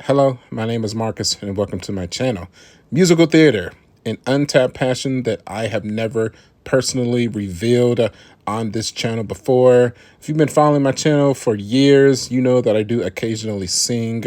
Hello, my name is Marcus, and welcome to my channel. Musical theater, an untapped passion that I have never personally revealed on this channel before. If you've been following my channel for years, you know that I do occasionally sing.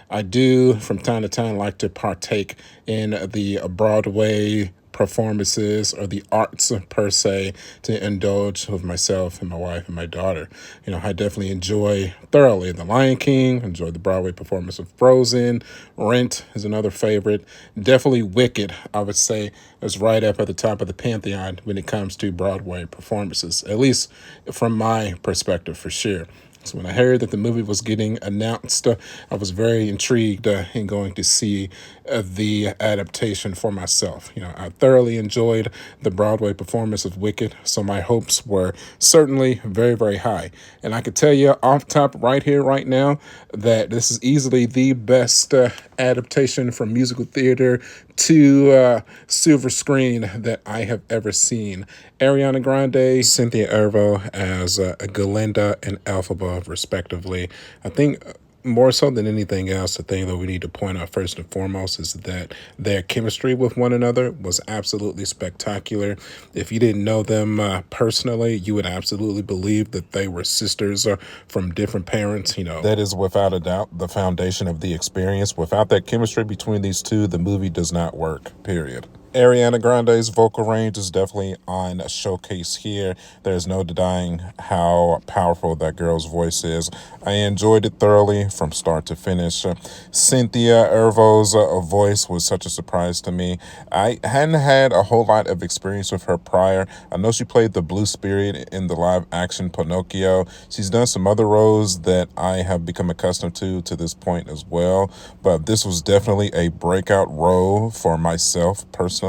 I do, from time to time, like to partake in the Broadway performances or the arts per se to indulge with myself and my wife and my daughter. I definitely enjoy thoroughly The Lion King, enjoy the Broadway performance of Frozen. Rent is another favorite. Definitely Wicked, I would say, is right up at the top of the pantheon when it comes to Broadway performances, at least from my perspective, for sure. So when I heard that the movie was getting announced, I was very intrigued in going to see the adaptation for myself. I thoroughly enjoyed the Broadway performance of Wicked, so my hopes were certainly very, very high. And I could tell you off top right here, right now, that this is easily the best adaptation from musical theater to silver screen that I have ever seen. Ariana Grande, Cynthia Erivo as Galinda and Elphaba, respectively. I think more so than anything else, the thing that we need to point out first and foremost is that their chemistry with one another was absolutely spectacular. If you didn't know them personally, you would absolutely believe that they were sisters from different parents. That is without a doubt the foundation of the experience. Without that chemistry between these two, the movie does not work, period. Ariana Grande's vocal range is definitely on a showcase here. There's no denying how powerful that girl's voice is. I enjoyed it thoroughly from start to finish. Cynthia Erivo's voice was such a surprise to me. I hadn't had a whole lot of experience with her prior. I know she played the Blue Spirit in the live action Pinocchio. She's done some other roles that I have become accustomed to this point as well. But this was definitely a breakout role for myself personally.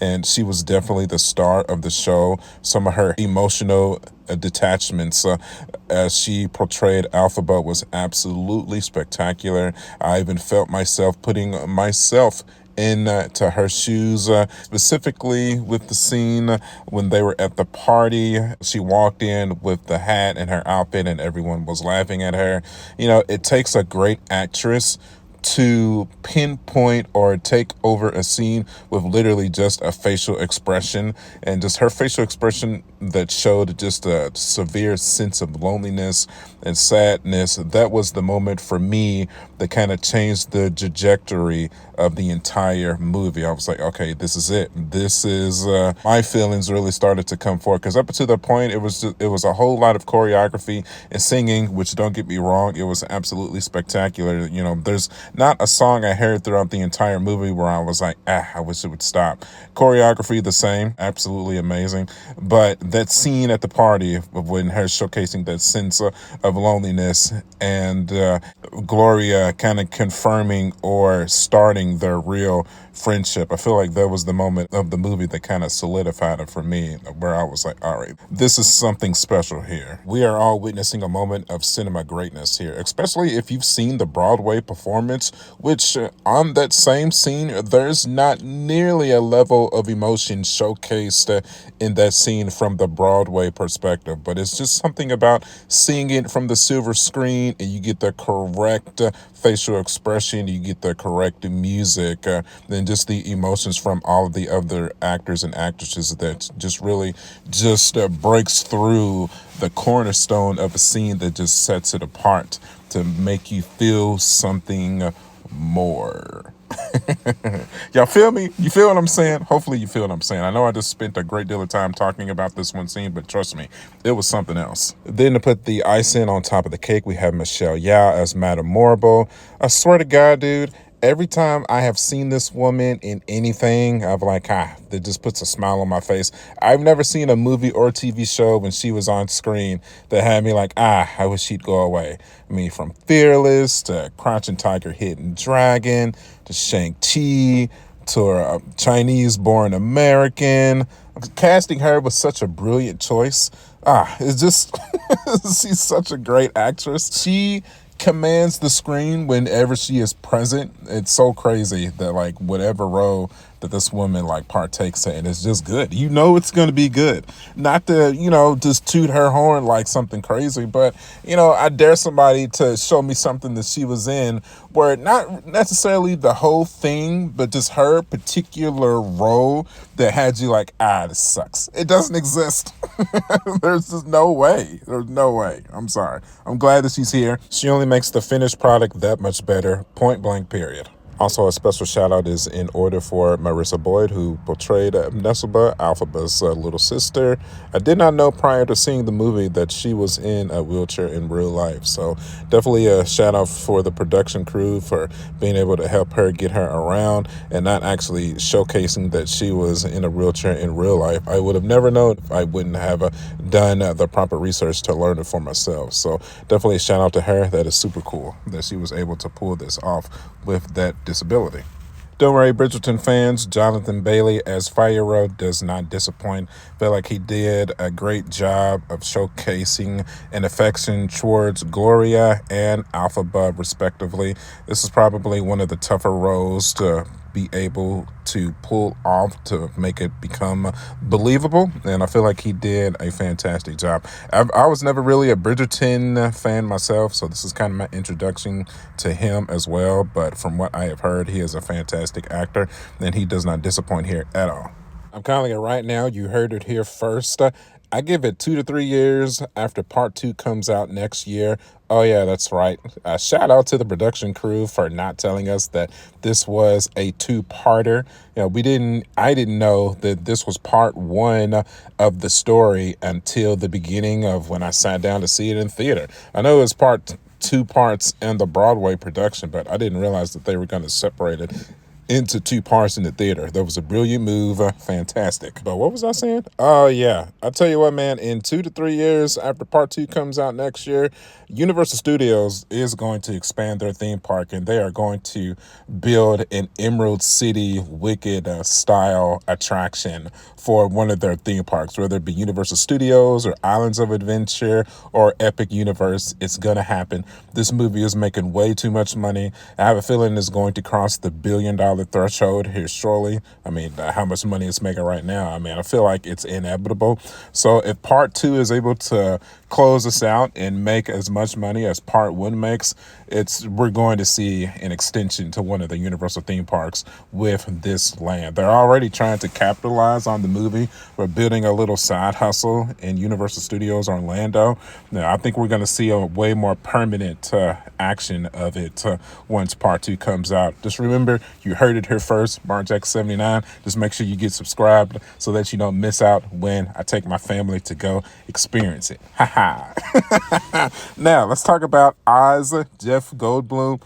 And she was definitely the star of the show. Some of her emotional detachments as she portrayed Elphaba was absolutely spectacular. I even felt myself putting myself into her shoes, specifically with the scene when they were at the party. She walked in with the hat and her outfit and everyone was laughing at her. It takes a great actress to pinpoint or take over a scene with literally just a facial expression, and just her facial expression that showed just a severe sense of loneliness and sadness. That was the moment for me that kind of changed the trajectory of the entire movie. I was like, okay, this is it. This is my feelings really started to come forward, because up to that point it was a whole lot of choreography and singing, which, don't get me wrong, it was absolutely spectacular. There's not a song I heard throughout the entire movie where I was like, I wish it would stop. Choreography the same, absolutely amazing. But that scene at the party when her showcasing that sense of loneliness, and Gloria kind of confirming or starting their real friendship, I feel like that was the moment of the movie that kind of solidified it for me, where I was like, all right, this is something special here. We are all witnessing a moment of cinema greatness here, especially if you've seen the Broadway performance, which on that same scene, there's not nearly a level of emotion showcased in that scene from the Broadway perspective. But it's just something about seeing it from the silver screen, and you get the correct facial expression, you get the correct music, then just the emotions from all of the other actors and actresses that just really just breaks through the cornerstone of a scene that just sets it apart to make you feel something more. Y'all feel me? You feel what I'm saying? Hopefully you feel what I'm saying. I know I just spent a great deal of time talking about this one scene, but trust me, it was something else. Then to put the icing on top of the cake, we have Michelle Yeoh as Madame Morrible. I swear to God, dude, every time I have seen this woman in anything, I'm like, that just puts a smile on my face. I've never seen a movie or TV show when she was on screen that had me like, I wish she'd go away. I mean, from Fearless to Crouching Tiger, Hidden Dragon to Shang-Chi to a Chinese-born American. Casting her was such a brilliant choice. It's just, she's such a great actress. She commands the screen whenever she is present. It's so crazy that, like, whatever role that this woman like partakes in is just good. You know it's going to be good. Not to, just toot her horn like something crazy, but, I dare somebody to show me something that she was in where not necessarily the whole thing, but just her particular role that had you like, this sucks. It doesn't exist. There's just no way. There's no way. I'm sorry. I'm glad that she's here. She only makes the finished product that much better. Point blank, period. Also, a special shout out is in order for Marissa Boyd, who portrayed Nesselba, Alphaba's little sister. I did not know prior to seeing the movie that she was in a wheelchair in real life. So definitely a shout out for the production crew for being able to help her get her around and not actually showcasing that she was in a wheelchair in real life. I would have never known if I wouldn't have done the proper research to learn it for myself. So definitely a shout out to her. That is super cool that she was able to pull this off with that disability. Don't worry, Bridgerton fans, Jonathan Bailey as Fiyero does not disappoint. Feel like he did a great job of showcasing an affection towards Gloria and Alphaba, respectively. This is probably one of the tougher roles to be able to pull off to make it become believable, and I feel like he did a fantastic job. I was never really a Bridgerton fan myself, so this is kind of my introduction to him as well, but from what I have heard, he is a fantastic actor, and he does not disappoint here at all. I'm calling it right now. You heard it here first. I give it 2 to 3 years after part 2 comes out next year. Oh yeah, that's right. Shout out to the production crew for not telling us that this was a two-parter. I didn't know that this was part 1 of the story until the beginning of when I sat down to see it in theater. I know it was two parts in the Broadway production, but I didn't realize that they were going to separate it into 2 parts in the theater. That was a brilliant move. Fantastic. But what was I saying? Oh, yeah. I tell you what, man, in 2 to 3 years after part 2 comes out next year, Universal Studios is going to expand their theme park, and they are going to build an Emerald City Wicked style attraction for one of their theme parks, whether it be Universal Studios or Islands of Adventure or Epic Universe. It's going to happen. This movie is making way too much money. I have a feeling it's going to cross the $1 billion threshold here shortly. I mean, how much money it's making right now. I mean, I feel like it's inevitable. So if part 2 is able to close us out and make as much money as part 1 makes, we're going to see an extension to one of the Universal theme parks with this land. They're already trying to capitalize on the movie. We're building a little side hustle in Universal Studios Orlando. Now, I think we're going to see a way more permanent action of it once part 2 comes out. Just remember, you heard it here first, BarnJack79. Just make sure you get subscribed so that you don't miss out when I take my family to go experience it. Now, let's talk about Oz, Jeff Goldblum.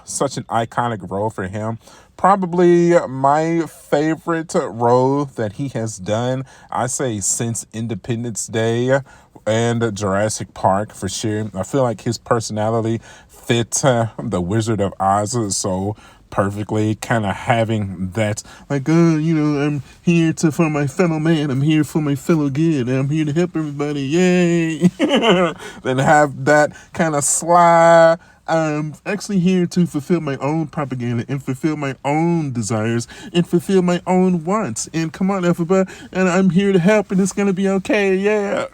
Such an iconic role for him. Probably my favorite role that he has done, I say, since Independence Day and Jurassic Park, for sure. I feel like his personality fits the Wizard of Oz so perfectly, kind of having that, like, I'm here for my fellow man, I'm here for my fellow good, I'm here to help everybody, yay! Then have that kind of sly, I'm actually here to fulfill my own propaganda and fulfill my own desires and fulfill my own wants. And come on, Alphaba, and I'm here to help, and it's going to be okay, yeah.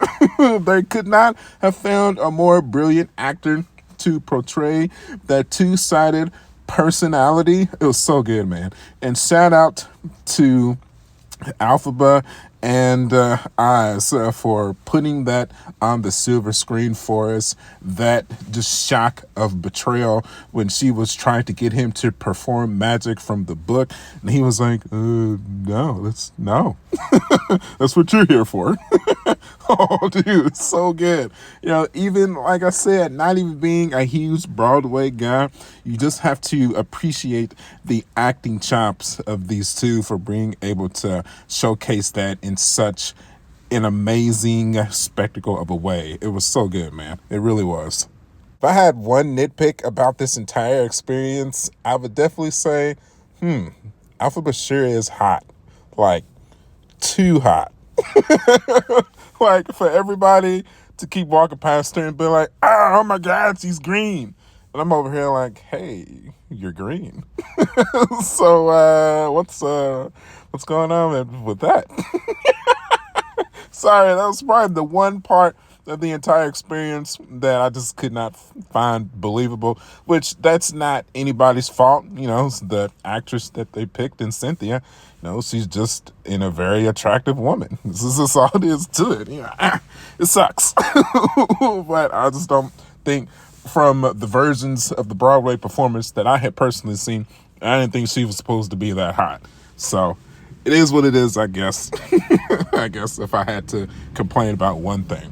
They could not have found a more brilliant actor to portray that two-sided personality. It was so good, man. And shout out to Alphaba and Oz for putting that on the silver screen for us. That just shock of betrayal when she was trying to get him to perform magic from the book, and he was like, no, that's what you're here for. Oh, dude, it's so good. Even like I said, not even being a huge Broadway guy, you just have to appreciate the acting chops of these two for being able to showcase that in such an amazing spectacle of a way. It was so good, man. It really was. If I had one nitpick about this entire experience, I would definitely say, Alpha Bashir is hot. Like, too hot. Like, for everybody to keep walking past her and be like, oh my God, she's green. And I'm over here like, hey, you're green. So what's going on with that? Sorry, that was probably the one part of the entire experience that I just could not find believable, which that's not anybody's fault. It's the actress that they picked in Cynthia. She's just in a very attractive woman. This is just all it is to it. It sucks. But I just don't think from the versions of the Broadway performance that I had personally seen, I didn't think she was supposed to be that hot. So it is what it is, I guess. I guess if I had to complain about one thing.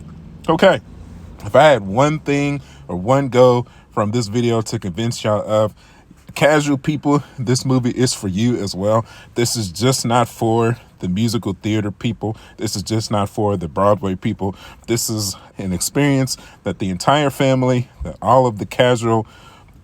Okay, if I had one thing or one go from this video to convince y'all of, casual people, this movie is for you as well. This is just not for the musical theater people. This is just not for the Broadway people. This is an experience that the entire family, that all of the casual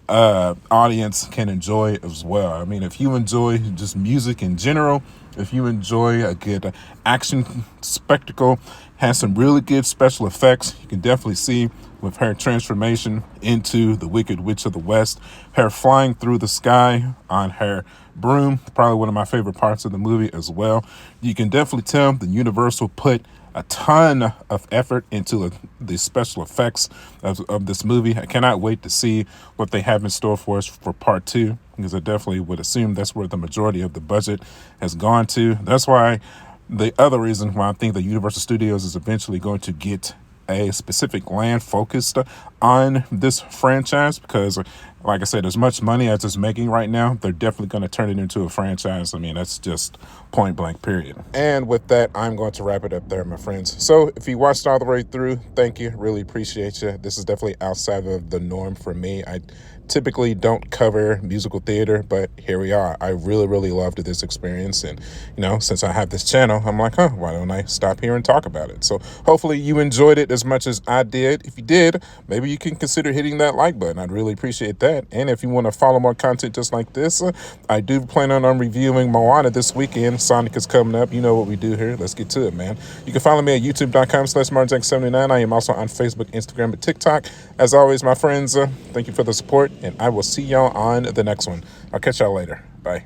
audience can enjoy as well. I mean, if you enjoy just music in general, if you enjoy a good action spectacle, has some really good special effects, you can definitely see with her transformation into the Wicked Witch of the West, her flying through the sky on her broom, probably one of my favorite parts of the movie as well. You can definitely tell the Universal put a ton of effort into the special effects of this movie. I cannot wait to see what they have in store for us for part 2, because I definitely would assume that's where the majority of the budget has gone to. That's why the other reason why I think the Universal Studios is eventually going to get a specific land focused on this franchise, because like I said, as much money as it's making right now, they're definitely going to turn it into a franchise. I mean, that's just point blank, period. And with that, I'm going to wrap it up there, my friends. So if you watched all the way through, thank you. Really appreciate you. This is definitely outside of the norm for me. I typically don't cover musical theater, but here we are. I really, really loved this experience. And, since I have this channel, I'm like, why don't I stop here and talk about it? So hopefully you enjoyed it as much as I did. If you did, maybe you can consider hitting that like button. I'd really appreciate that. And if you want to follow more content just like this, I do plan on reviewing Moana this weekend. Sonic is coming up. You know what we do here. Let's get to it, man. You can follow me at youtube.com/MartinJack79. I am also on Facebook, Instagram, and TikTok. As always, my friends, thank you for the support, and I will see y'all on the next one. I'll catch y'all later. Bye.